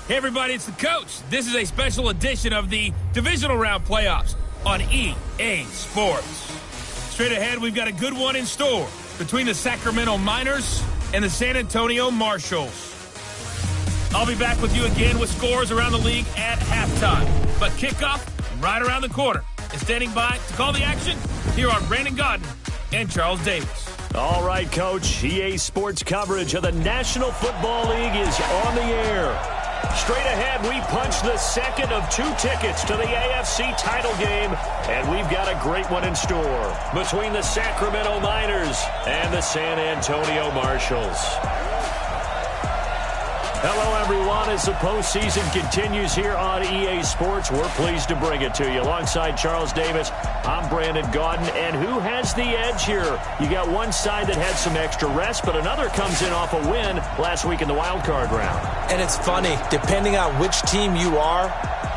Hey everybody, it's the coach. This is a special edition of the Divisional Round Playoffs on EA Sports. Straight ahead, we've got a good one in store between the Sacramento Miners and the San Antonio Marshals. I'll be back with you again with scores around the league at halftime. But kickoff right around the corner. And standing by to call the action, here are Brandon Godden and Charles Davis. All right, Coach. EA Sports coverage of the National Football League is on the air. Straight ahead, we punch the second of 2 tickets to the AFC title game, and we've got a great one in store between the Sacramento Miners and the San Antonio Marshals. Hello, everyone. As the postseason continues here on EA Sports, we're pleased to bring it to you. Alongside Charles Davis, I'm Brandon Godden. And who has the edge here? You got one side that had some extra rest, but another comes in off a win last week in the wild card round. And it's funny, depending on which team you are,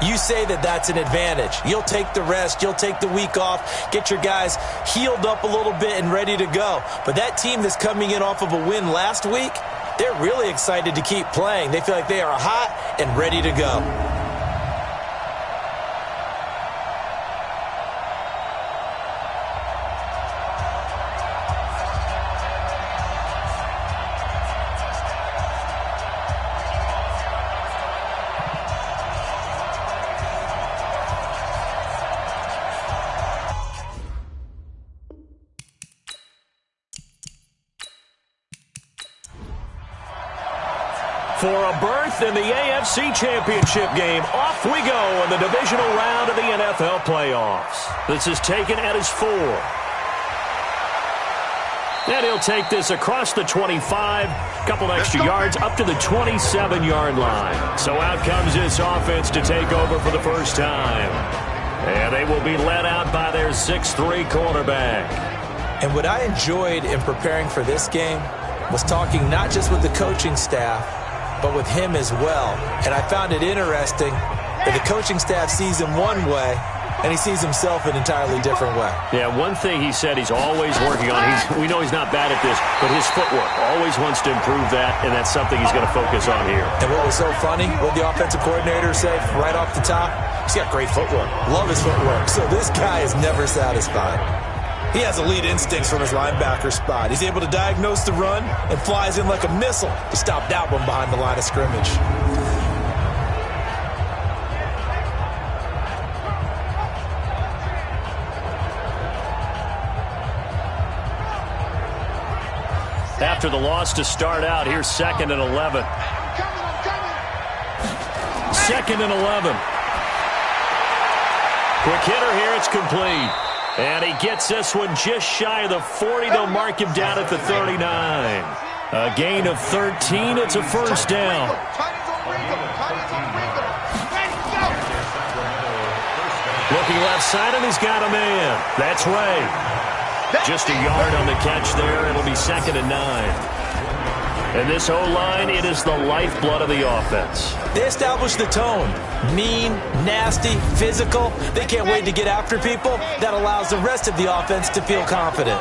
you say that that's an advantage. You'll take the rest, you'll take the week off, get your guys healed up a little bit and ready to go. But that team that's coming in off of a win last week, they're really excited to keep playing. They feel like they are hot and ready to go. For a berth in the AFC Championship game, off we go in the divisional round of the NFL playoffs. This is taken at his 4. And he'll take this across the 25, couple extra yards up to the 27-yard line. So out comes this offense to take over for the first time. And they will be led out by their 6'3 quarterback. And what I enjoyed in preparing for this game was talking not just with the coaching staff, but with him as well. And I found it interesting that the coaching staff sees him one way, and he sees himself an entirely different way. Yeah, one thing he said he's always working on, we know he's not bad at this, but his footwork, always wants to improve that, and that's something he's going to focus on here. And what was so funny, what the offensive coordinator said right off the top, he's got great footwork. Love his footwork. So this guy is never satisfied. He has elite instincts from his linebacker spot. He's able to diagnose the run and flies in like a missile to stop that one behind the line of scrimmage. After the loss to start out, here's 2nd and 11. 2nd and 11. Quick hitter here, it's complete. And he gets this one just shy of the 40. They'll mark him down at the 39. A gain of 13. It's a first down. Looking left side, and he's got a man. That's Ray. Just a yard on the catch there. It'll be 2nd and 9. And this O-line, it is the lifeblood of the offense. They establish the tone. Mean, nasty, physical. They can't wait to get after people. That allows the rest of the offense to feel confident.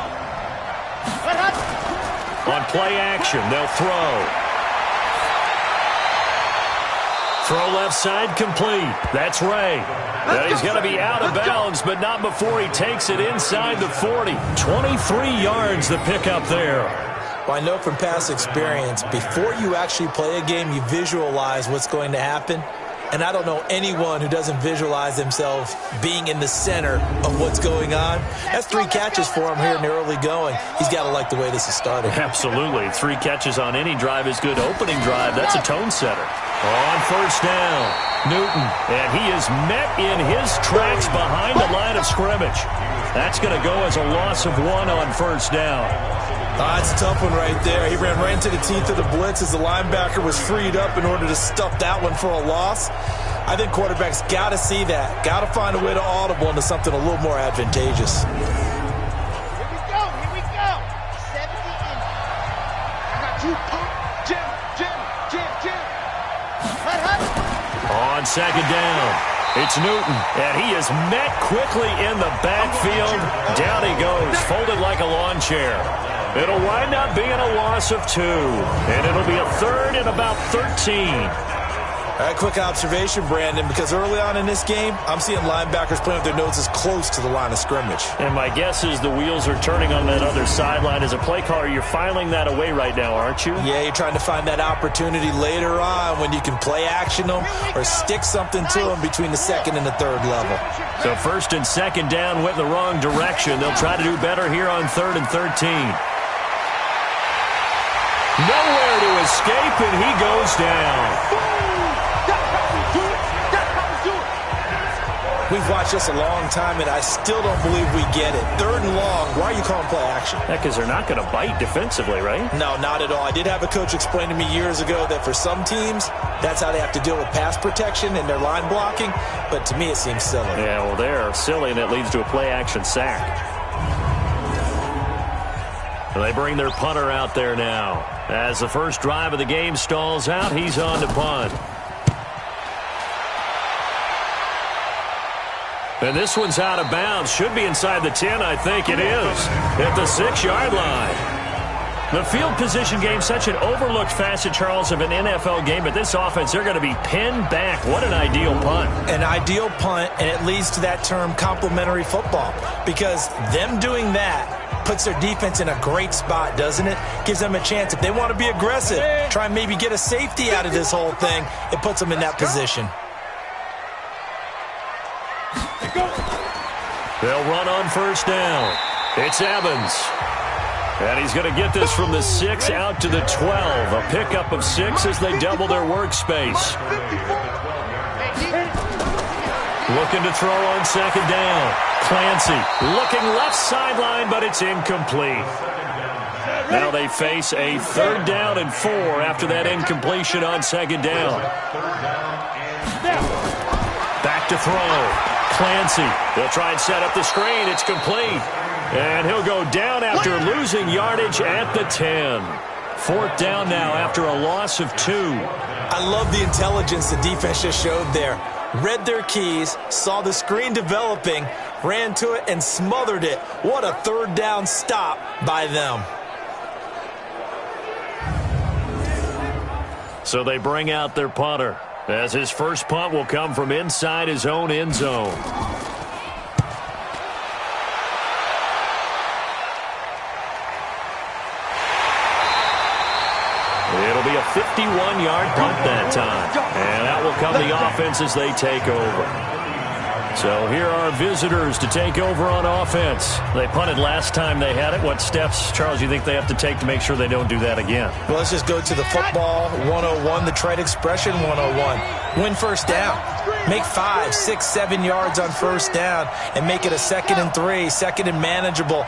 On play action, they'll throw. Throw left side complete. That's Ray. Now he's going to be out of bounds, but not before he takes it inside the 40. 23 yards the pickup there. Well, I know from past experience, before you actually play a game, you visualize what's going to happen. And I don't know anyone who doesn't visualize themselves being in the center of what's going on. That's 3 catches for him here in the early going. He's got to like the way this is starting. Absolutely. 3 catches on any drive is good. Opening drive, that's a tone setter. On first down, Newton. And he is met in his tracks behind the line of scrimmage. That's going to go as a loss of 1 on first down. It's a tough one right there. He ran right into the teeth of the blitz as the linebacker was freed up in order to stuff that one for a loss. I think quarterbacks got to see that. Got to find a way to audible into something a little more advantageous. Here we go. 70 in. I got you. Jim. Hut. On second down, it's Newton, and he is met quickly in the backfield. Down he goes, folded like a lawn chair. It'll wind up being a loss of 2, and it'll be a 3rd and about 13. All right, quick observation, Brandon, because early on in this game, I'm seeing linebackers playing with their noses close to the line of scrimmage. And my guess is the wheels are turning on that other sideline. As a play caller, you're filing that away right now, aren't you? Yeah, you're trying to find that opportunity later on when you can play action them or stick something to them between the second and the third level. So first and second down went in the wrong direction. They'll try to do better here on 3rd and 13. Nowhere to escape, and he goes down. We've watched this a long time, and I still don't believe we get it. 3rd and long, why are you calling play action? Yeah, because they're not going to bite defensively, right? No, not at all. I did have a coach explain to me years ago that for some teams, that's how they have to deal with pass protection and their line blocking, but to me it seems silly. Yeah, well, they're silly, and it leads to a play action sack. And they bring their punter out there now. As the first drive of the game stalls out, he's on to punt. And this one's out of bounds. Should be inside the 10, I think it is. At the 6-yard line. The field position game, such an overlooked facet, Charles, of an NFL game. But this offense, they're going to be pinned back. What an ideal punt. An ideal punt, and it leads to that term complementary football. Because them doing that puts their defense in a great spot, doesn't it? Gives them a chance. If they want to be aggressive, try and maybe get a safety out of this whole thing, it puts them in that position. They'll run on first down. It's Evans. And he's going to get this from the 6 out to the 12. A pickup of 6 as they double their workspace. Looking to throw on 2nd down. Clancy looking left sideline, but it's incomplete. Now they face a 3rd down and 4 after that incompletion on 2nd down. Back to throw. Clancy, they'll try and set up the screen. It's complete. And he'll go down after losing yardage at the 10. 4th down now after a loss of 2. I love the intelligence the defense just showed there. Read their keys, saw the screen developing, ran to it, and smothered it. What a 3rd down stop by them. So they bring out their punter, as his first punt will come from inside his own end zone. It'll be a 51-yard punt that time. And that will come the offense as they take over. So here are visitors to take over on offense. They punted last time they had it. What steps, Charles, you think they have to take to make sure they don't do that again? Well, let's just go to the football 101, the trade expression 101. Win first down. Make 5, 6, 7 yards on first down and make it a 2nd and 3, 2nd and manageable.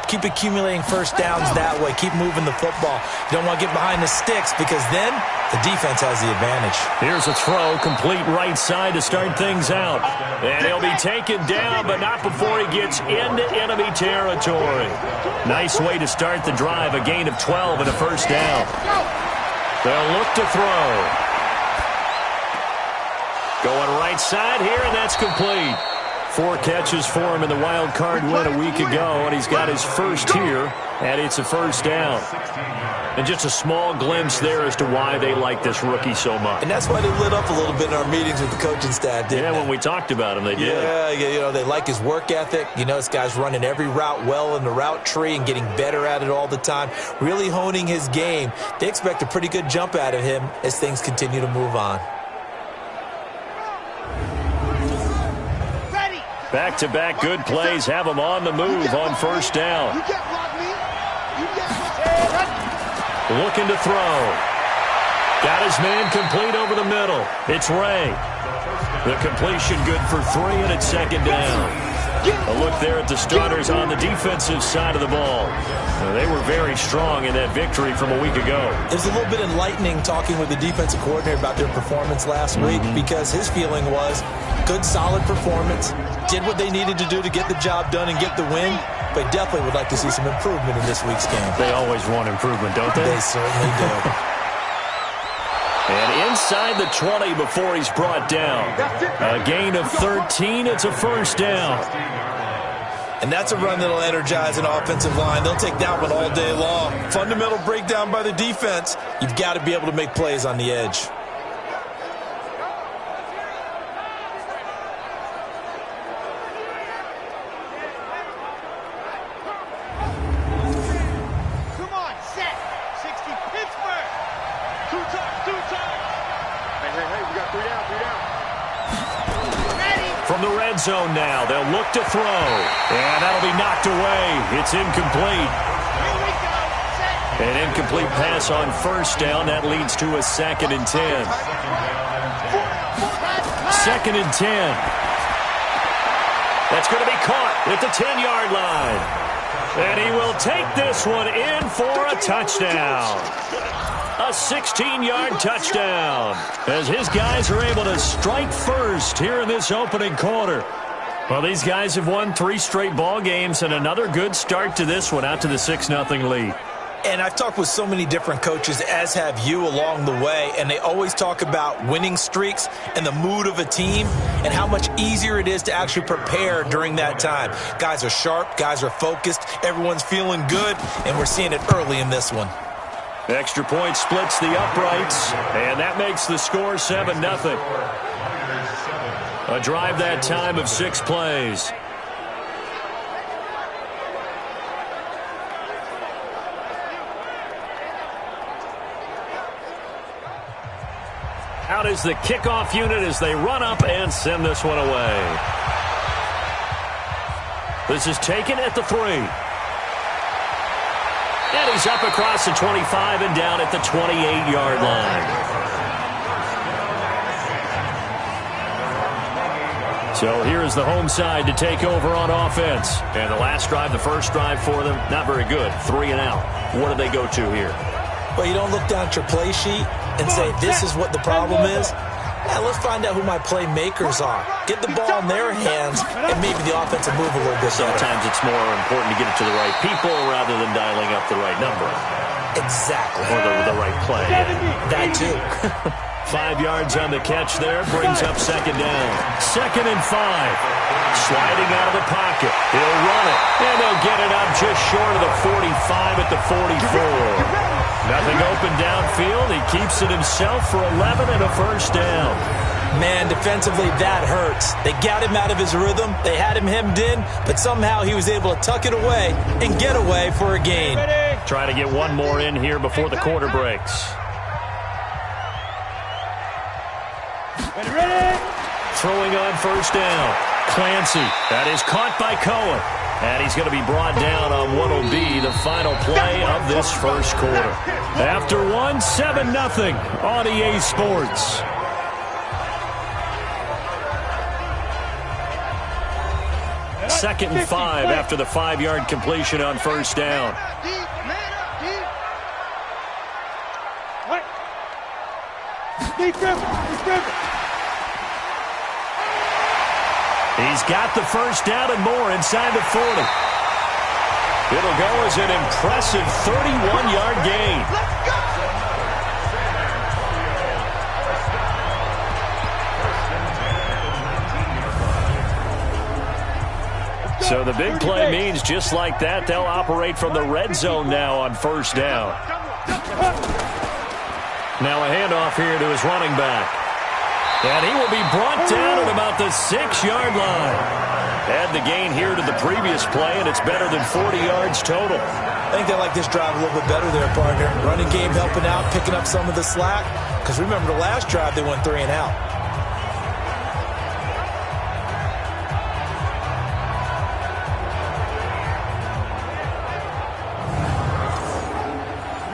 Keep accumulating first downs that way. Keep moving the football. You don't want to get behind the sticks because then the defense has the advantage. Here's a throw, complete right side to start things out. And he'll be taken down, but not before he gets into enemy territory. Nice way to start the drive, a gain of 12 and a first down. They'll look to throw. Going right side here, and that's complete. 4 catches for him in the wild card win a week ago, and he's got his first here, and it's a first down. And just a small glimpse there as to why they like this rookie so much. And that's why they lit up a little bit in our meetings with the coaching staff, didn't they? When we talked about him, they did. Yeah, you know, they like his work ethic. You know, this guy's running every route well in the route tree and getting better at it all the time, really honing his game. They expect a pretty good jump out of him as things continue to move on. Back-to-back good plays have him on the move on first down. Looking to throw. Got his man complete over the middle. It's Ray. The completion good for 3, and it's 2nd down. A look there at the starters on the defensive side of the ball. They were very strong in that victory from a week ago. It was a little bit enlightening talking with the defensive coordinator about their performance last week because his feeling was good, solid performance, did what they needed to do to get the job done and get the win, but definitely would like to see some improvement in this week's game. They always want improvement, don't they? They certainly do. And inside the 20 before he's brought down. A gain of 13. It's a first down. And that's a run that'll energize an offensive line. They'll take that one all day long. Fundamental breakdown by the defense. You've got to be able to make plays on the edge. Hey, we got 3 down, 3 down. From the red zone now, they'll look to throw. And that'll be knocked away. It's incomplete. An incomplete pass on first down. That leads to a 2nd and 10. 2nd and 10. That's going to be caught at the 10-yard line. And he will take this one in for a touchdown. A 16-yard touchdown as his guys are able to strike first here in this opening quarter. Well, these guys have won 3 straight ball games and another good start to this one out to the 6-0 lead. And I've talked with so many different coaches, as have you, along the way, and they always talk about winning streaks and the mood of a team and how much easier it is to actually prepare during that time. Guys are sharp, guys are focused, everyone's feeling good, and we're seeing it early in this one. Extra point splits the uprights, and that makes the score 7-0. A drive that time of 6 plays. Out is the kickoff unit as they run up and send this one away. This is taken at the 3. And he's up across the 25 and down at the 28-yard line. So here is the home side to take over on offense. And the last drive, the first drive for them, not very good. 3 and out. What do they go to here? Well, you don't look down at your play sheet and say, this is what the problem is. Yeah, let's find out who my playmakers are. Get the ball in their hands, and maybe the offense will move a little bit better. Sometimes it's more important to get it to the right people rather than dialing up the right number. Exactly. Or the right play. That too. 5 yards on the catch there, brings up 2nd down. 2nd and 5. Sliding out of the pocket. He'll run it, and they'll get it up just short of the 45 at the 44. Nothing open downfield. He keeps it himself for 11 and a first down. Man, defensively, that hurts. They got him out of his rhythm. They had him hemmed in, but somehow he was able to tuck it away and get away for a gain. Try to get one more in here before the quarter breaks. Throwing on first down. Clancy. That is caught by Cohen. And he's going to be brought down on what will be the final play of this first quarter. After 7-0 on EA Sports. Second and 5 after the 5-yard completion on first down. He's got the first down and more inside the 40. It'll go as an impressive 31-yard gain. So the big play means just like that, they'll operate from the red zone now on first down. Now a handoff here to his running back. And he will be brought down at about the 6-yard line. Add the gain here to the previous play, and it's better than 40 yards total. I think they like this drive a little bit better there, partner. Running game helping out, picking up some of the slack. Because remember, the last drive, they went 3 and out.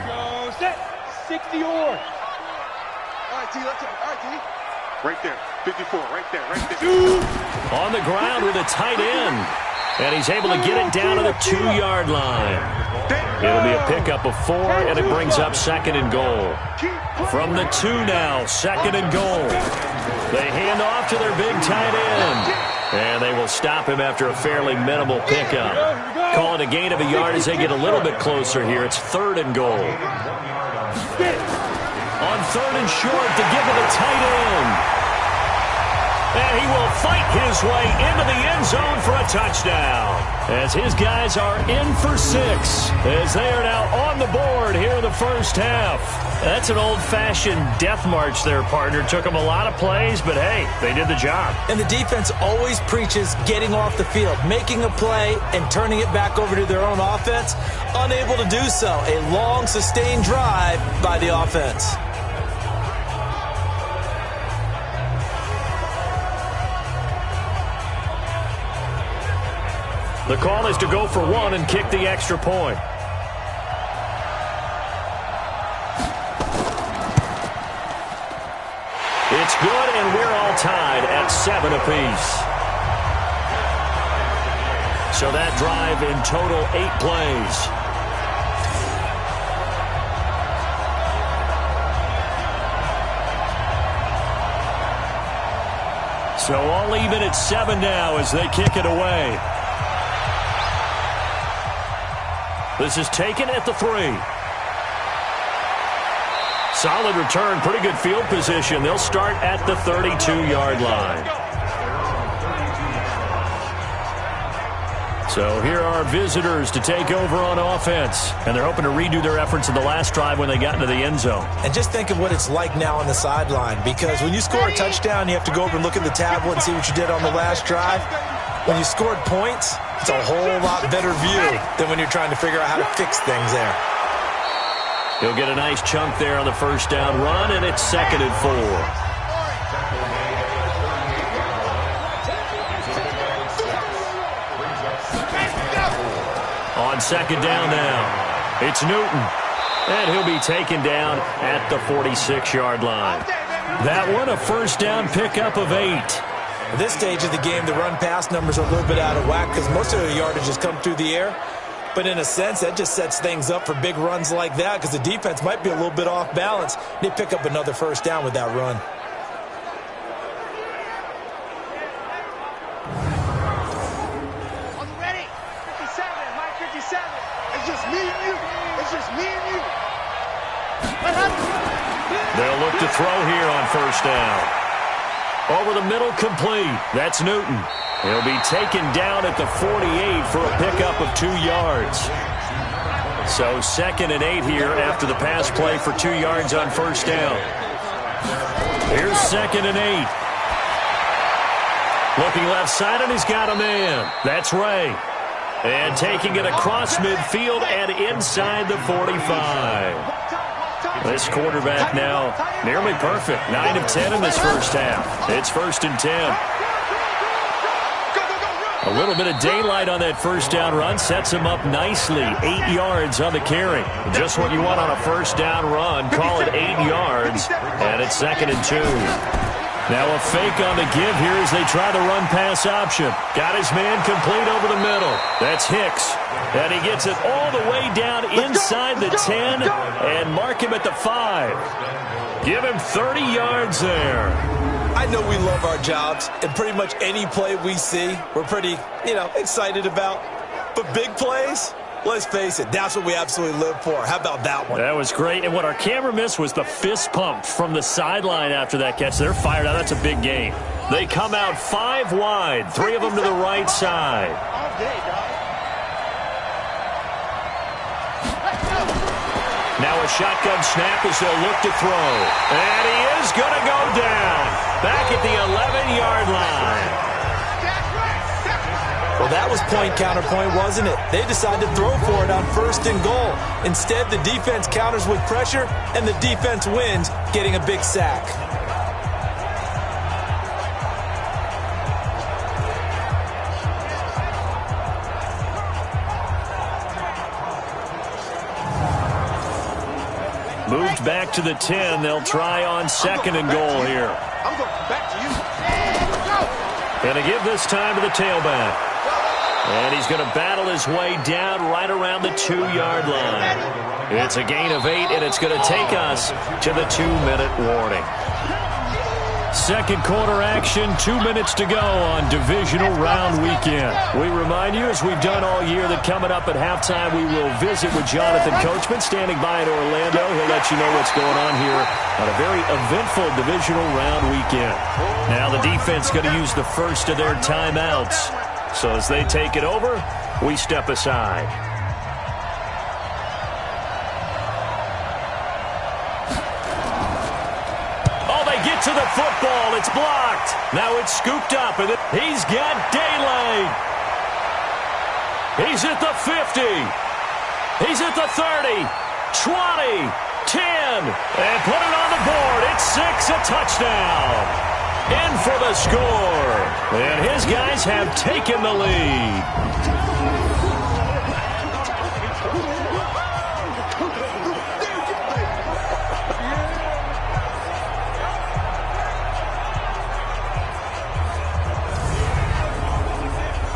Here we go, set. 60 or. All right, T, let's go. All right, T. Right there, 54, right there, right there. On the ground with a tight end. And he's able to get it down to the 2-yard line. It'll be a pickup of 4, and it brings up 2nd and goal. From the 2 now, 2nd and goal. They hand off to their big tight end. And they will stop him after a fairly minimal pickup. Call it a gain of a yard as they get a little bit closer here. It's 3rd and goal. On 3rd and short to give it a tight end. And he will fight his way into the end zone for a touchdown. As his guys are in for 6. As they are now on the board here in the first half. That's an old-fashioned death march there, partner. Took them a lot of plays, but hey, they did the job. And the defense always preaches getting off the field, making a play, and turning it back over to their own offense. Unable to do so. A long, sustained drive by the offense. The call is to go for one and kick the extra point. It's good, and we're all tied at 7 apiece. So that drive in total 8 plays. So all even at 7 now as they kick it away. This is taken at the 3. Solid return, pretty good field position. They'll start at the 32-yard line. So here are visitors to take over on offense. And they're hoping to redo their efforts in the last drive when they got into the end zone. And just think of what it's like now on the sideline. Because when you score a touchdown, you have to go over and look at the tablet and see what you did on the last drive. When you scored points, it's a whole lot better view than when you're trying to figure out how to fix things there. He'll get a nice chunk there on the first down run, and it's 2nd and 4. On 2nd down now, it's Newton. And he'll be taken down at the 46-yard line. That one, a first down pickup of 8. At this stage of the game, the run-pass numbers are a little bit out of whack because most of the yardage has come through the air. But in a sense, that just sets things up for big runs like that because the defense might be a little bit off balance. They pick up another first down with that run. Are you ready? 57, Mike 57. It's just me and you. It's just me and you. They'll look to throw here on first down. Over the middle, complete. That's Newton. He'll be taken down at the 48 for a pickup of 2 yards. So 2nd and 8 here after the pass play for 2 yards on first down. Here's 2nd and 8. Looking left side, and he's got a man. That's Ray. And taking it across midfield and inside the 45. This quarterback now nearly perfect. 9 of 10 in this first half. It's 1st and 10. A little bit of daylight on that first down run sets him up nicely. 8 yards on the carry. Just what you want on a first down run. Call it 8 yards. And it's 2nd and 2. Now a fake on the give here as they try the run-pass option. Got his man complete over the middle. That's Hicks. And he gets it all the way down inside the 10 and mark him at the 5. Give him 30 yards there. I know we love our jobs, and pretty much any play we see, we're pretty, excited about. But big plays, let's face it, that's what we absolutely live for. How about that one? That was great. And what our camera missed was the fist pump from the sideline after that catch. They're fired out. That's a big game. They come out 5 wide, 3 of them to the right side. Now a shotgun snap as they'll look to throw. And he is going to go down. Back at the 11-yard line. Well, that was point counterpoint, wasn't it? They decided to throw for it on 1st and goal. Instead, the defense counters with pressure, and the defense wins, getting a big sack. Moved back to the 10. They'll try on 2nd and goal here. I'm going back to you. Going to give this time to the tailback. And he's going to battle his way down right around the 2-yard line. It's a gain of 8, and it's going to take us to the 2-minute warning. Second quarter action, 2 minutes to go on divisional round weekend. We remind you, as we've done all year, that coming up at halftime, we will visit with Jonathan Coachman, standing by in Orlando. He'll let you know what's going on here on a very eventful divisional round weekend. Now the defense going to use the first of their timeouts. So as they take it over, we step aside. To the football, it's blocked. Now it's scooped up, and he's got daylight. He's at the 50. He's at the 30, 20, 10, and put it on the board. It's 6, a touchdown. in for the score. And his guys have taken the lead.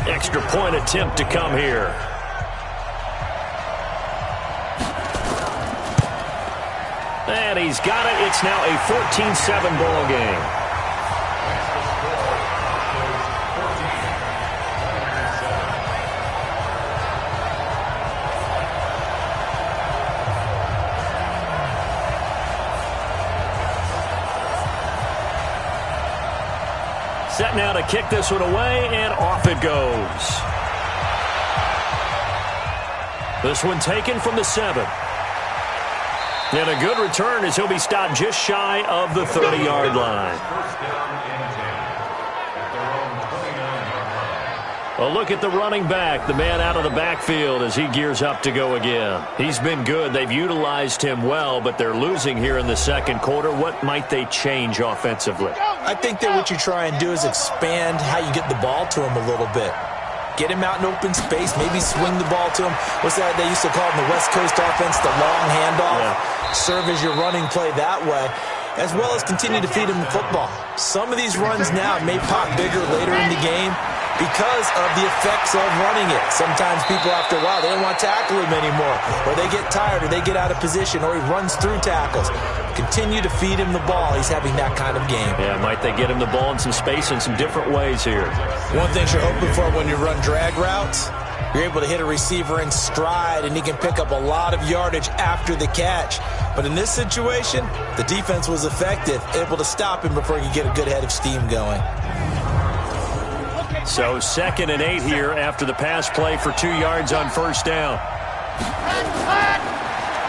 Extra point attempt to come here. And he's got it. It's now a 14-7 ball game. Set now to kick this one away, and off it goes. This one taken from the 7. And a good return as he'll be stopped just shy of the 30-yard line. A look at the running back, the man out of the backfield as he gears up to go again. He's been good. They've utilized him well, but they're losing here in the second quarter. What might they change offensively? I think that what you try and do is expand how you get the ball to him a little bit. Get him out in open space, maybe swing the ball to him. What's that they used to call in the West Coast offense, the long handoff? Yeah. Serve as your running play that way, as well as continue to feed him the football. Some of these runs now may pop bigger later in the game because of the effects of running it. Sometimes people, after a while, they don't want to tackle him anymore, or they get tired, or they get out of position, or he runs through tackles. Continue to feed him the ball. He's having that kind of game. Yeah, might they get him the ball in some space in some different ways here. One thing you're hoping for when you run drag routes, you're able to hit a receiver in stride, and he can pick up a lot of yardage after the catch. But in this situation, the defense was effective, able to stop him before he could get a good head of steam going. So 2nd and 8 here after the pass play for 2 yards on first down.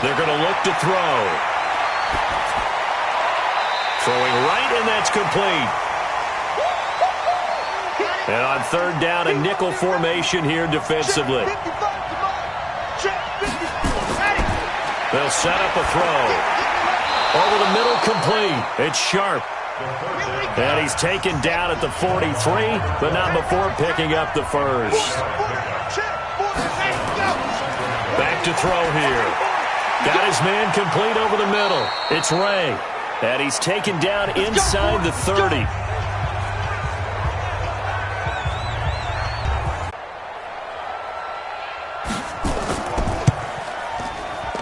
They're going to look to throw. Throwing right, and that's complete. And on 3rd down, a nickel formation here defensively. They'll set up a throw. Over the middle, complete. It's Sharp. And he's taken down at the 43, but not before picking up the first. Back to throw here. Got his man complete over the middle. It's Ray. And he's taken down inside the 30.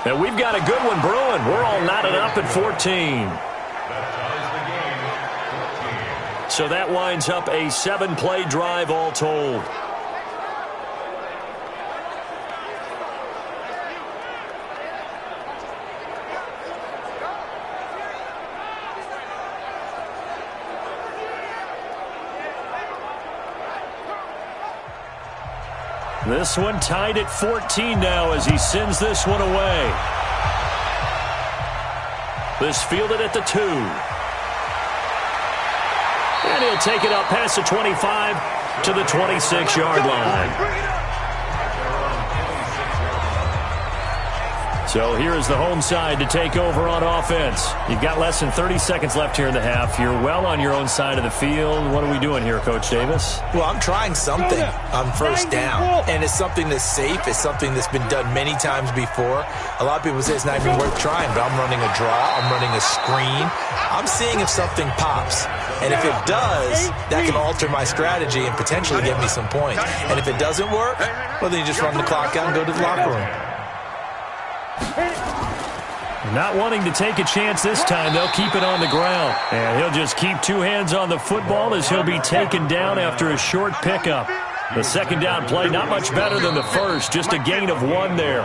And we've got a good one brewing. We're all knotted up at 14. So that winds up a 7-play drive all told. This one tied at 14 now as he sends this one away. This fielded at the 2. And he'll take it up past the 25 to the 26-yard line. So here is the home side to take over on offense. You've got less than 30 seconds left here in the half. You're well on your own side of the field. What are we doing here, Coach Davis? Well, I'm trying something on first down, and it's something that's safe. It's something that's been done many times before. A lot of people say it's not even worth trying, but I'm running a draw. I'm running a screen. I'm seeing if something pops. And if it does, that can alter my strategy and potentially get me some points. And if it doesn't work, well, then you just run the clock out and go to the locker room. Not wanting to take a chance this time, they'll keep it on the ground. And he'll just keep 2 hands on the football as he'll be taken down after a short pickup. The second down play, not much better than the first, just a gain of 1 there.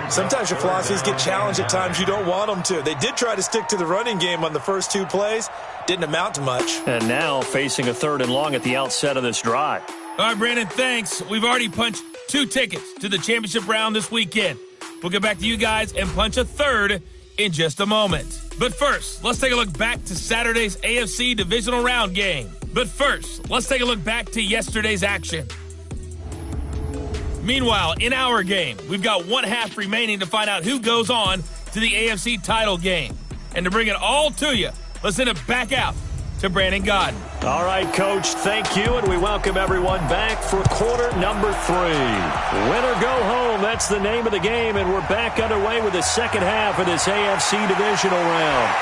Sometimes your philosophies get challenged at times you don't want them to. They did try to stick to the running game on the first 2 plays. Didn't amount to much. And now facing a 3rd and long at the outset of this drive. All right, Brandon, thanks. We've already punched 2 tickets to the championship round this weekend. We'll get back to you guys and punch a 3rd in just a moment. But first, let's take a look back to Saturday's AFC divisional round game. But first, let's take a look back to yesterday's action. Meanwhile, in our game, we've got 1 half remaining to find out who goes on to the AFC title game. And to bring it all to you, let's send it back out to Brandon Godden. All right, Coach, thank you, and we welcome everyone back for quarter number 3. Win or go home, that's the name of the game, and we're back underway with the second half of this AFC divisional round.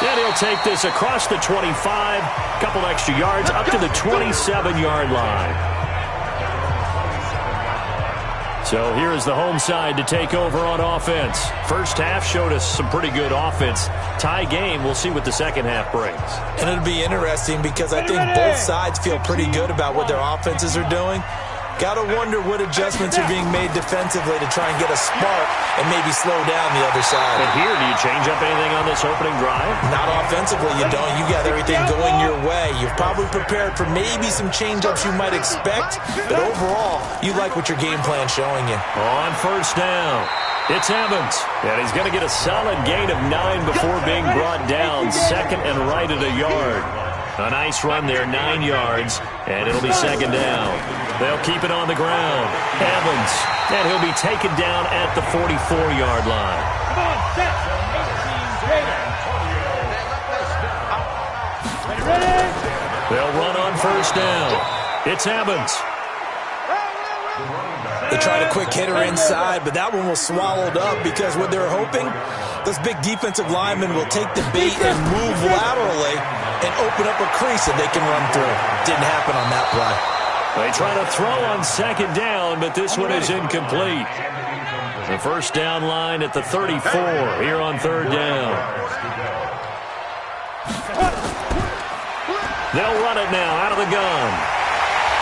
And he'll take this across the 25, couple extra yards, up to the 27-yard line. So here's the home side to take over on offense. First half showed us some pretty good offense. Tie game, we'll see what the second half brings. And it'll be interesting because I think both sides feel pretty good about what their offenses are doing. Got to wonder what adjustments are being made defensively to try and get a spark and maybe slow down the other side. And here, do you change up anything on this opening drive? Not offensively, you don't. You got everything going your way. You've probably prepared for maybe some change-ups you might expect, but overall, you like what your game plan's showing you. On first down, it's Evans, and he's going to get a solid gain of 9 before being brought down, second and right at a yard. A nice run there, 9 yards, and it'll be second down. They'll keep it on the ground. Evans, and he'll be taken down at the 44-yard line. Come on, set. Ready? They'll run on first down. It's Evans. They tried a quick hitter inside, but that one was swallowed up because what they're hoping, those big defensive linemen will take the bait and move laterally and open up a crease that they can run through. Didn't happen on that play. They try to throw on second down, but this one is incomplete. The first down line at the 34 here on third down. They'll run it now out of the gun.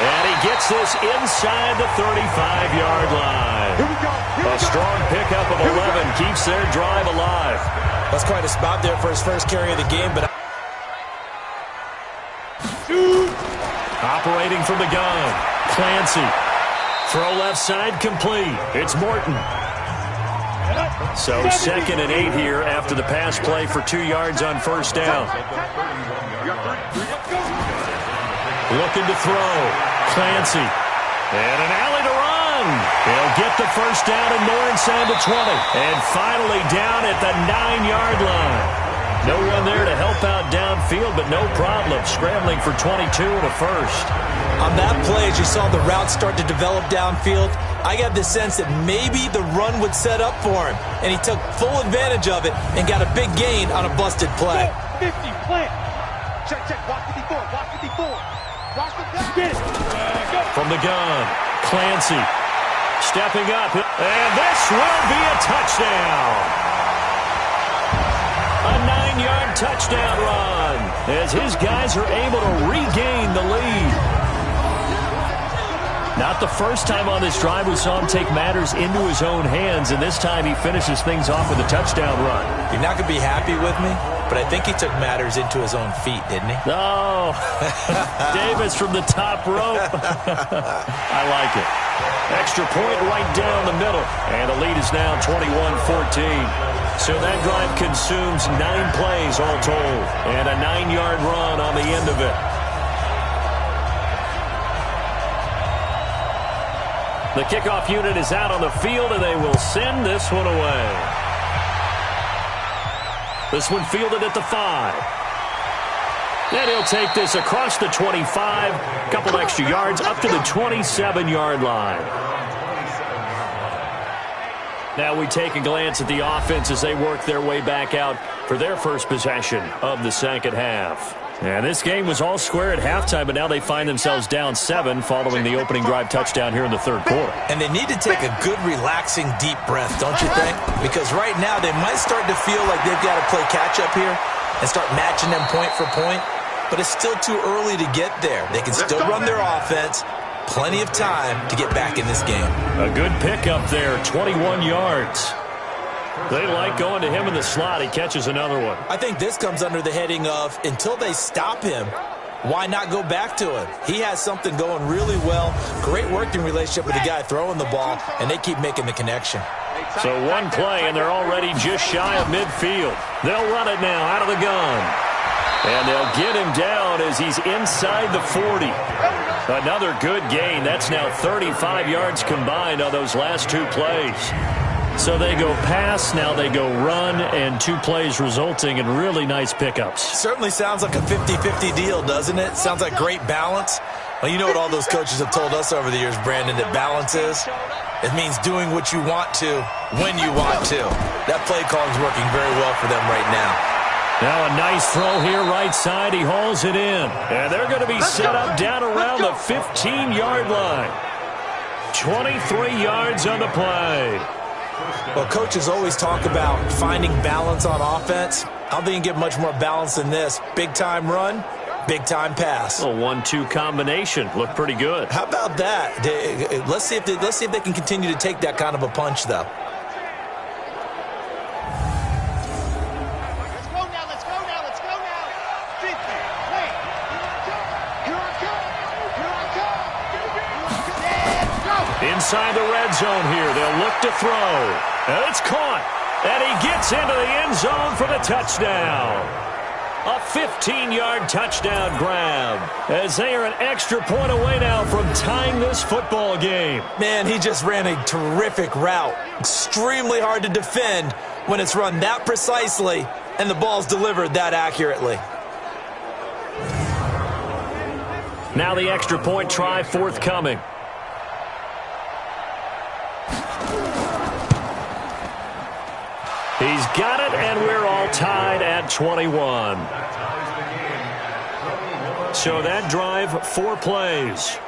And he gets this inside the 35-yard line. A strong pickup of 11 keeps their drive alive. That's quite a spot there for his first carry of the game, but operating from the gun, Clancy. Throw left side complete. It's Morton. So 2nd and 8 here after the pass play for 2 yards on first down. Looking to throw. Clancy. And an alley to run. He'll get the first down and more inside the 20. And finally down at the 9-yard line. No one there to help out downfield, but no problem. Scrambling for 22 and a first. On that play, as you saw the route start to develop downfield, I got the sense that maybe the run would set up for him. And he took full advantage of it and got a big gain on a busted play. 50, plant. Check, watch 54, watch 54. Watch the play. Get it. From the gun, Clancy. Stepping up. And this will be a touchdown. A 9-yard touchdown run as his guys are able to regain the lead. Not the first time on this drive we saw him take matters into his own hands, and this time he finishes things off with a touchdown run. You're not going to be happy with me, but I think he took matters into his own feet, didn't he? Oh, Davis from the top rope. I like it. Extra point right down the middle, and the lead is now 21-14. So that drive consumes 9 plays all told, and a 9-yard run on the end of it. The kickoff unit is out on the field, and they will send this one away. This one fielded at the 5. And he'll take this across the 25, couple extra yards, up to the 27-yard line. Now we take a glance at the offense as they work their way back out for their first possession of the second half. And this game was all square at halftime, but now they find themselves down 7 following the opening drive touchdown here in the third quarter. And they need to take a good, relaxing, deep breath, don't you think? Because right now they might start to feel like they've got to play catch-up here and start matching them point for point. But it's still too early to get there. They can still run their offense. Plenty of time to get back in this game. A good pickup there, 21 yards. They like going to him in the slot. He catches another one. I think this comes under the heading of, until they stop him, why not go back to him? He has something going really well. Great working relationship with the guy throwing the ball, and they keep making the connection. So one play, and they're already just shy of midfield. They'll run it now out of the gun. And they'll get him down as he's inside the 40. Another good gain. That's now 35 yards combined on those last 2 plays. So they go pass, now they go run, and 2 plays resulting in really nice pickups. Certainly sounds like a 50-50 deal, doesn't it? Sounds like great balance. Well, you know what all those coaches have told us over the years, Brandon, that balance is? It means doing what you want to, when you want to. That play calling is working very well for them right now. Now a nice throw here, right side. He hauls it in. And they're going to be set up down around the 15-yard line. 23 yards on the play. Well, coaches always talk about finding balance on offense. I don't think you can get much more balance than this. Big-time run, big-time pass. A 1-2 combination. Looked pretty good. How about that? Let's see if they can continue to take that kind of a punch, though. Let's go now. Defense, wait. Here I come. Inside the red zone here. They'll look to throw. And it's caught. And he gets into the end zone for the touchdown. A 15-yard touchdown grab. As they are an extra point away now from tying this football game. Man, he just ran a terrific route. Extremely hard to defend when it's run that precisely and the ball's delivered that accurately. Now the extra point try forthcoming. He's got it, and we're all tied at 21. So that drive, 4 plays.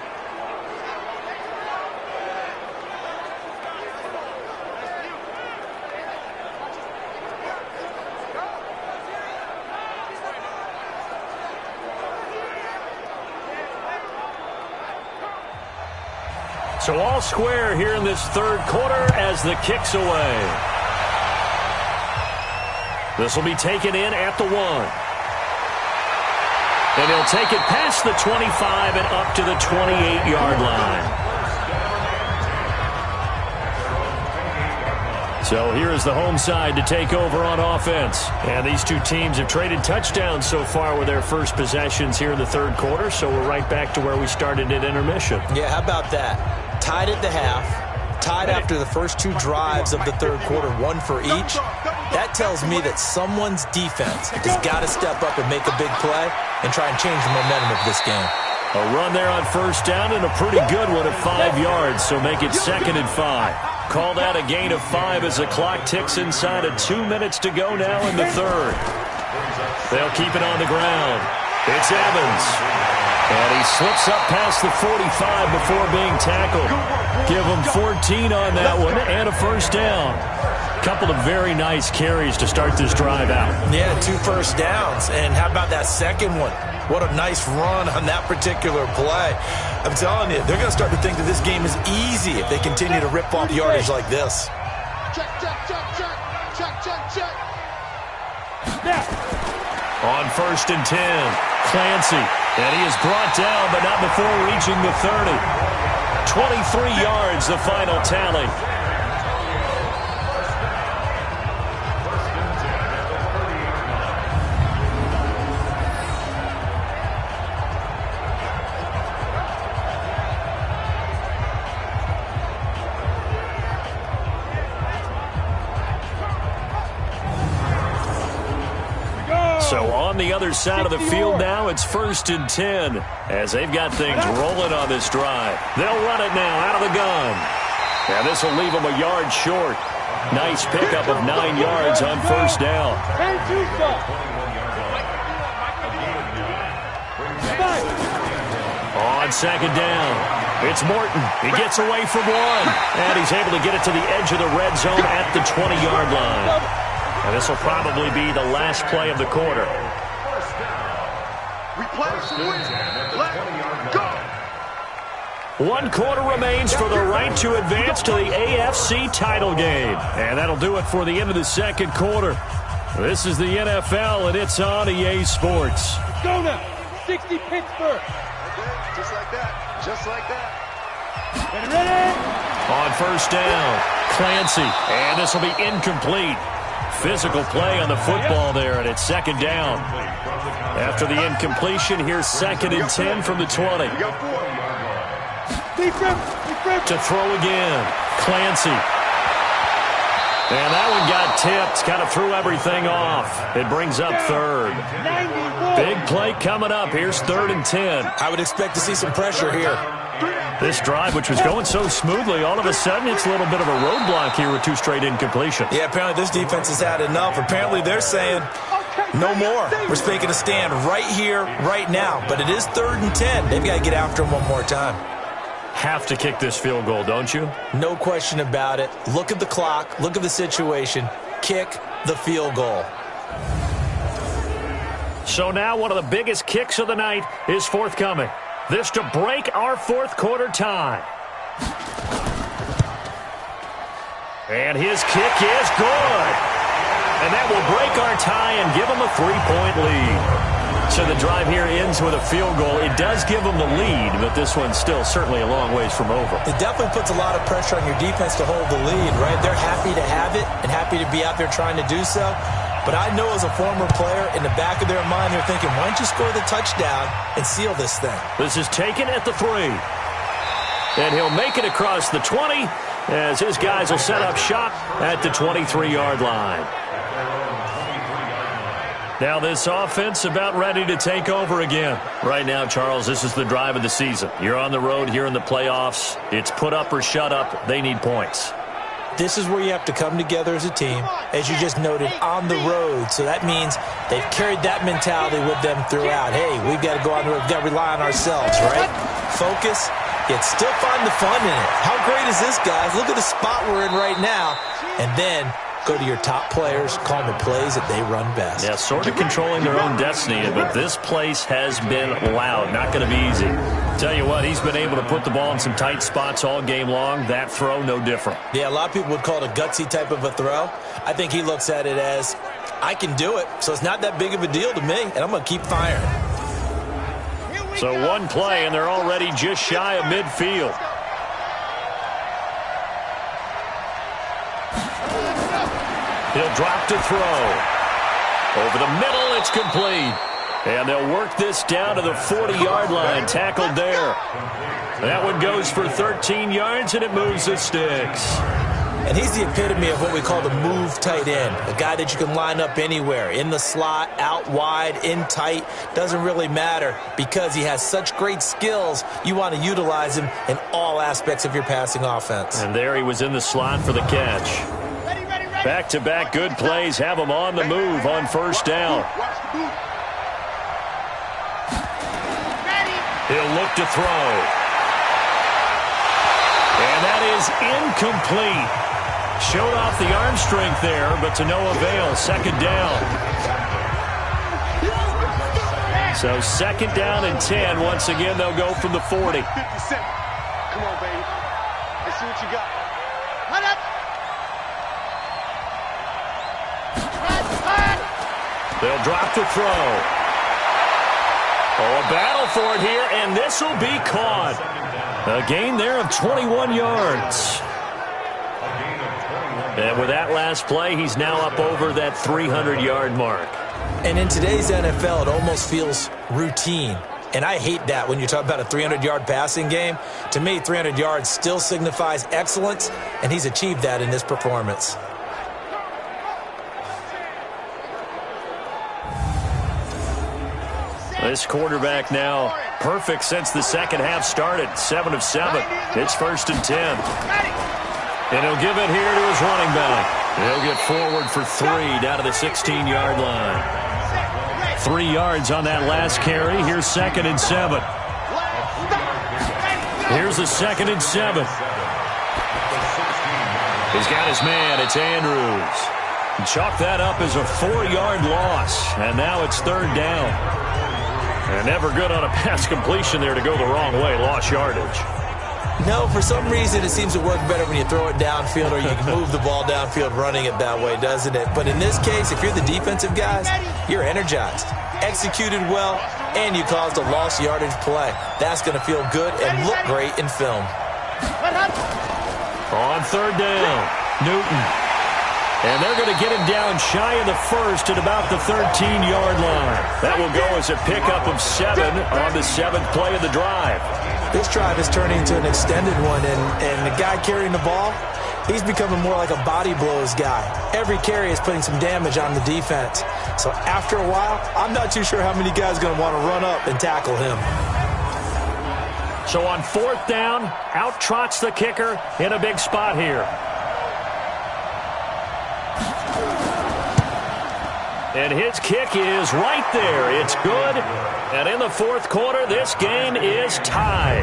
So all square here in this third quarter as the kick's away. This will be taken in at the 1. And he'll take it past the 25 and up to the 28-yard line. So here is the home side to take over on offense. And these two teams have traded touchdowns so far with their first possessions here in the third quarter. So we're right back to where we started at intermission. Yeah, how about that? Tied at the half. Tied after the first 2 drives of the third quarter, 1 for each. That tells me that someone's defense has got to step up and make a big play and try and change the momentum of this game. A run there on first down and a pretty good one at 5 yards, so make it 2nd and 5. Called out a gain of 5 as the clock ticks inside of 2 minutes to go now in the third. They'll keep it on the ground. It's Evans. And he slips up past the 45 before being tackled. Give him 14 on that one and a first down. Couple of very nice carries to start this drive out. Yeah, 2 first downs. And how about that second one? What a nice run on that particular play. I'm telling you, they're going to start to think that this game is easy if they continue to rip off yardage like this. Check. On first and 10, Clancy. And he is brought down, but not before reaching the 30. 23 yards, the final tally. So on the other side of the field now, it's first and 10 as they've got things rolling on this drive. They'll run it now out of the gun. And this will leave them a yard short. Nice pickup of 9 yards on first down. On second down, it's Morton. He gets away from 1, and he's able to get it to the edge of the red zone at the 20-yard line. And this will probably be the last play of the quarter. We play to win. Let's go. 1 quarter remains for the right to advance to the AFC title game. And that'll do it for the end of the second quarter. This is the NFL, and it's on EA Sports. Go now. 60 Pittsburgh. Just like that. Just like that. Ready? On first down, Clancy. And this will be incomplete. Physical play on the football there, and it's second down. After the incompletion, here's 2nd and 10 from the 20. To throw again, Clancy. And that one got tipped, kind of threw everything off. It brings up third. Big play coming up. Here's 3rd and 10. I would expect to see some pressure here. This drive, which was going so smoothly, all of a sudden it's a little bit of a roadblock here with 2 straight incompletions. Yeah, apparently this defense has had enough. Apparently they're saying no more. We're making a stand right here, right now. But it is 3rd and 10. They've got to get after him one more time. Have to kick this field goal, don't you? No question about it. Look at the clock. Look at the situation. Kick the field goal. So now one of the biggest kicks of the night is forthcoming. This to break our 4th quarter tie. And his kick is good. And that will break our tie and give them a 3-point lead. So the drive here ends with a field goal. It does give them the lead, but this one's still certainly a long ways from over. It definitely puts a lot of pressure on your defense to hold the lead, right? They're happy to have it and happy to be out there trying to do so. But I know as a former player, in the back of their mind, they're thinking, why don't you score the touchdown and seal this thing? This is taken at the 3. And he'll make it across the 20 as his guys will set up shop at the 23-yard line. Now this offense about ready to take over again. Right now, Charles, this is the drive of the season. You're on the road here in the playoffs. It's put up or shut up. They need points. This is where you have to come together as a team, as you just noted, on the road. So that means they've carried that mentality with them throughout. Hey, we've got to go on the road. We've got to rely on ourselves, right? Focus, yet still find the fun in it. How great is this, guys? Look at the spot we're in right now. And then go to your top players, call them the plays that they run best. Yeah, sort of controlling their own destiny, but this place has been loud. Not going to be easy. Tell you what, he's been able to put the ball in some tight spots all game long. That throw, no different. Yeah, a lot of people would call it a gutsy type of a throw. I think he looks at it as, I can do it, so it's not that big of a deal to me, and I'm going to keep firing. So one play, and they're already just shy of midfield. He'll drop to throw. Over the middle, it's complete. And they'll work this down to the 40-yard line. Tackled there. That one goes for 13 yards, and it moves the sticks. And he's the epitome of what we call the move tight end. A guy that you can line up anywhere. In the slot, out wide, in tight. Doesn't really matter because he has such great skills. You want to utilize him in all aspects of your passing offense. And there he was in the slot for the catch. Back-to-back good plays have him on the move on first down. He'll look to throw. And that is incomplete. Showed off the arm strength there, but to no avail. Second down. So second down and 10. Once again, they'll go from the 40. 50 Cent. Come on, baby. Let's see what you got. Run up. They'll drop to throw. Oh, a battle for it here, and this will be caught. A gain there of 21 yards. And with that last play, he's now up over that 300-yard mark. And in today's NFL, it almost feels routine. And I hate that when you talk about a 300-yard passing game. To me, 300 yards still signifies excellence, and he's achieved that in this performance. This quarterback now perfect since the second half started. 7 of 7. It's 1st and 10. And he'll give it here to his running back. He'll get forward for 3 down to the 16-yard line. 3 yards on that last carry. Here's 2nd and 7. Here's the 2nd and 7. He's got his man. It's Andrews. Chalk that up as a 4-yard loss. And now it's 3rd down. And never good on a pass completion there to go the wrong way. Lost yardage. No, for some reason it seems to work better when you throw it downfield or you can move the ball downfield running it that way, doesn't it? But in this case, if you're the defensive guys, you're energized, executed well, and you caused a lost yardage play. That's going to feel good and look great in film. On 3rd down, Newton. And they're going to get him down shy of the 1st at about the 13-yard line. That will go as a pickup of 7 on the 7th play of the drive. This drive is turning into an extended one, and the guy carrying the ball, He's becoming more like a body blows guy. Every carry is putting some damage on the defense. So after a while, I'm not too sure how many guys are going to want to run up and tackle him. So on 4th down, out trots the kicker in a big spot here. And his kick is right there. It's good. And in the 4th quarter, this game is tied.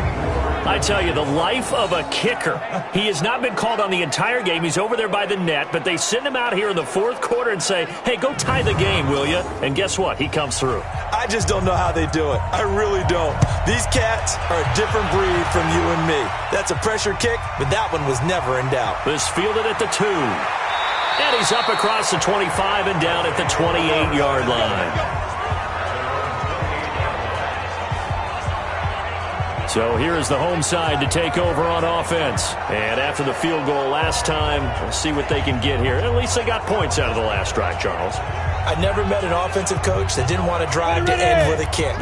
I tell you, the life of a kicker. He has not been called on the entire game. He's over there by the net, but they send him out here in the 4th quarter and say, hey, go tie the game, will you? And guess what? He comes through. I just don't know how they do it. I really don't. These cats are a different breed from you and me. That's a pressure kick, but that one was never in doubt. This fielded at the 2. And he's up across the 25 and down at the 28-yard line. So here is the home side to take over on offense. And after the field goal last time, we'll see what they can get here. At least they got points out of the last drive, Charles. I never met an offensive coach that didn't want to drive to end with a kick.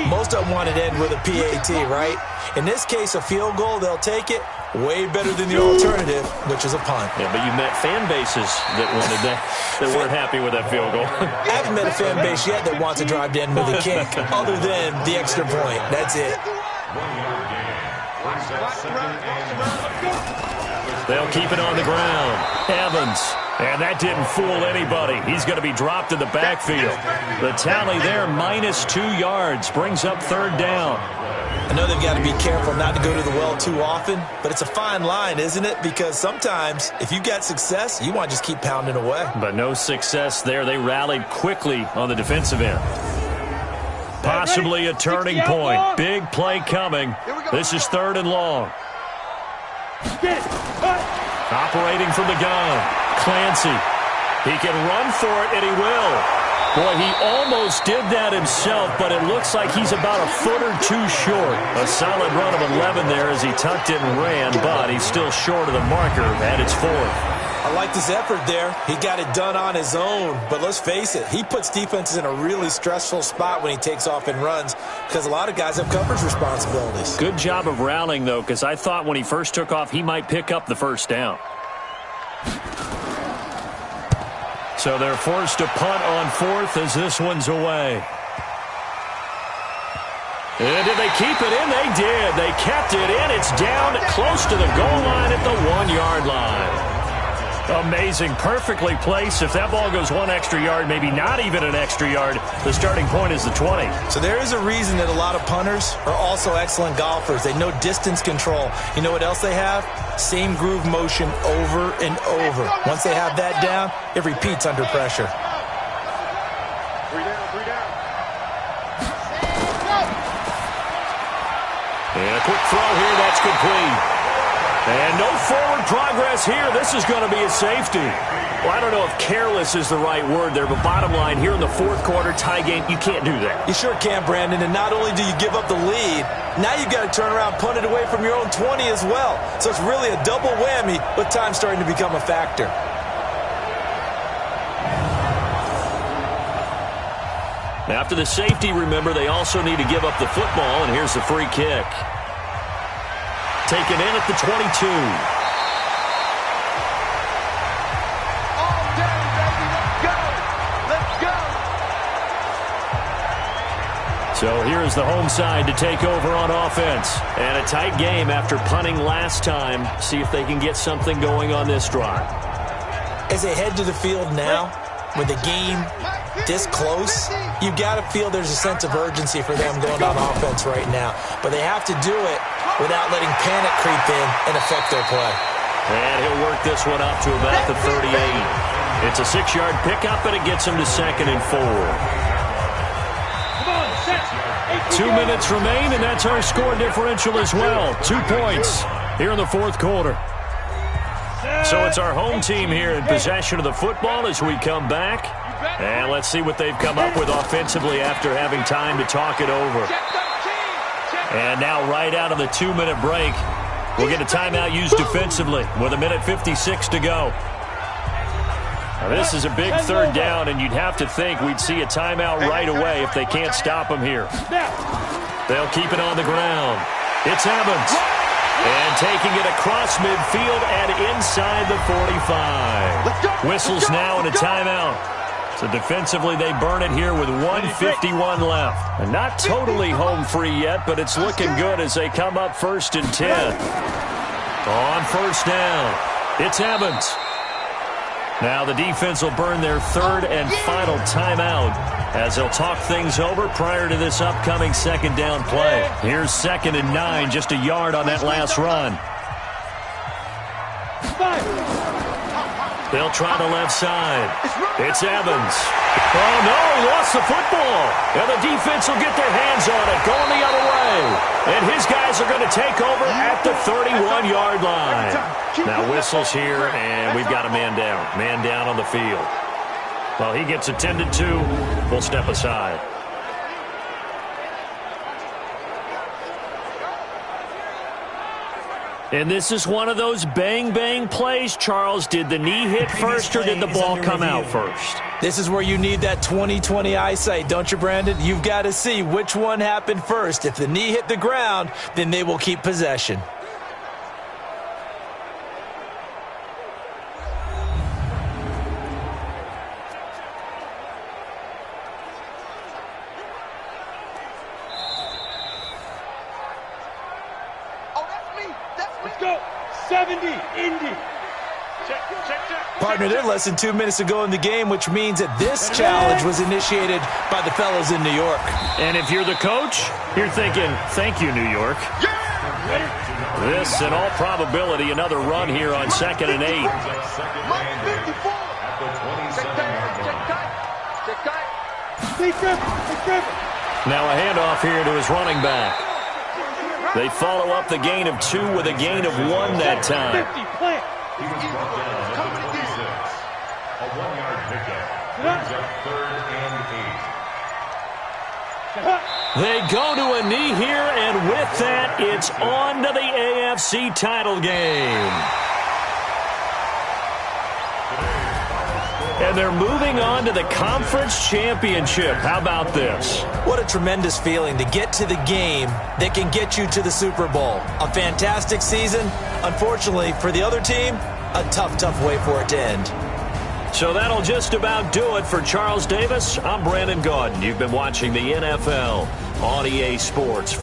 Most of them wanted to end with a PAT, right? In this case, a field goal, they'll take it. Way better than the alternative, which is a punt. Yeah, but you met fan bases that wanted that weren't happy with that field goal. I haven't met a fan base yet that wants to drive to end with a kick, other than the extra point. That's it. They'll keep it on the ground. Evans. And that didn't fool anybody. He's going to be dropped in the backfield. The tally there, -2 yards, brings up 3rd down. I know they've got to be careful not to go to the well too often, but it's a fine line, isn't it? Because sometimes, if you got success, you want to just keep pounding away. But no success there. They rallied quickly on the defensive end. Possibly a turning point. Big play coming. This is 3rd and long. Operating from the gun. Clancy. He can run for it, and he will. Boy, he almost did that himself, but it looks like he's about a foot or two short. A solid run of 11 there as he tucked it and ran, but he's still short of the marker at its 4th. I like this effort there. He got it done on his own, but let's face it, he puts defenses in a really stressful spot when he takes off and runs because a lot of guys have coverage responsibilities. Good job of rallying, though, because I thought when he first took off, he might pick up the 1st down. So they're forced to punt on 4th as this one's away. And did they keep it in? They did. They kept it in. It's down close to the goal line at the 1-yard line. Amazing. Perfectly placed. If that ball goes 1 extra yard, maybe not even an extra yard, the starting point is the 20. So there is a reason that a lot of punters are also excellent golfers. They know distance control. You know what else they have? Same groove motion over and over. Once they have that down, it repeats under pressure. 3 down, 3 down. And a quick throw here. That's complete. And no forward progress here. This is going to be a safety. Well, I don't know if careless is the right word there, but bottom line, here in the 4th quarter, tie game, you can't do that. You sure can, Brandon. And not only do you give up the lead, now you've got to turn around and punt it away from your own 20 as well. So it's really a double whammy with time starting to become a factor. After the safety, remember, they also need to give up the football, and here's the free kick. Taken in at the 22. All day, baby. Let's go. Let's go. So here's the home side to take over on offense. And a tight game after punting last time. See if they can get something going on this drive. As they head to the field now, with the game this close, you've got to feel there's a sense of urgency for them going on offense right now. But they have to do it without letting panic creep in and affect their play. And he'll work this one up to about the 38. It's a 6-yard pickup, and it gets him to 2nd and 4. 2 minutes remain, and that's our score differential as well. 2 points here in the 4th quarter. So it's our home team here in possession of the football as we come back. And let's see what they've come up with offensively after having time to talk it over. And now right out of the 2-minute break, we'll get a timeout used defensively with 1:56 to go. Now this is a big 3rd down, and you'd have to think we'd see a timeout right away if they can't stop them here. They'll keep it on the ground. It's Evans. And taking it across midfield and inside the 45. Whistles now and a timeout. So defensively, they burn it here with 1:51 left. And not totally home free yet, but it's looking good as they come up 1st and 10. On 1st down, it's Evans. Now the defense will burn their 3rd and final timeout as they'll talk things over prior to this upcoming 2nd down play. Here's 2nd and 9, just a yard on that last run. They'll try the left side. It's Evans. Oh, no, he lost the football. And the defense will get their hands on it, going the other way. And his guys are going to take over at the 31-yard line. Now whistles here, and we've got a man down. Man down on the field. Well, he gets attended to. We'll step aside. And this is one of those bang-bang plays, Charles. Did the knee hit first or did the ball come out first? This is where you need that 20/20 eyesight, don't you, Brandon? You've got to see which one happened first. If the knee hit the ground, then they will keep possession. Let's go. 70, Indy. Partner, they're less than 2 minutes to go in the game, which means that this challenge was initiated by the fellows in New York. And if you're the coach, you're thinking, thank you, New York. This, in all probability, another run here on 2nd and 8. Now a handoff here to his running back. They follow up the gain of 2 with a gain of 1 that time. He was brought down at the 26. A 1-yard pickup. Brings up 3rd and 8. They go to a knee here, and with that, it's on to the AFC title game. And they're moving on to the conference championship. How about this? What a tremendous feeling to get to the game that can get you to the Super Bowl. A fantastic season. Unfortunately, for the other team, a tough, tough way for it to end. So that'll just about do it for Charles Davis. I'm Brandon Gaudin. You've been watching the NFL on EA Sports.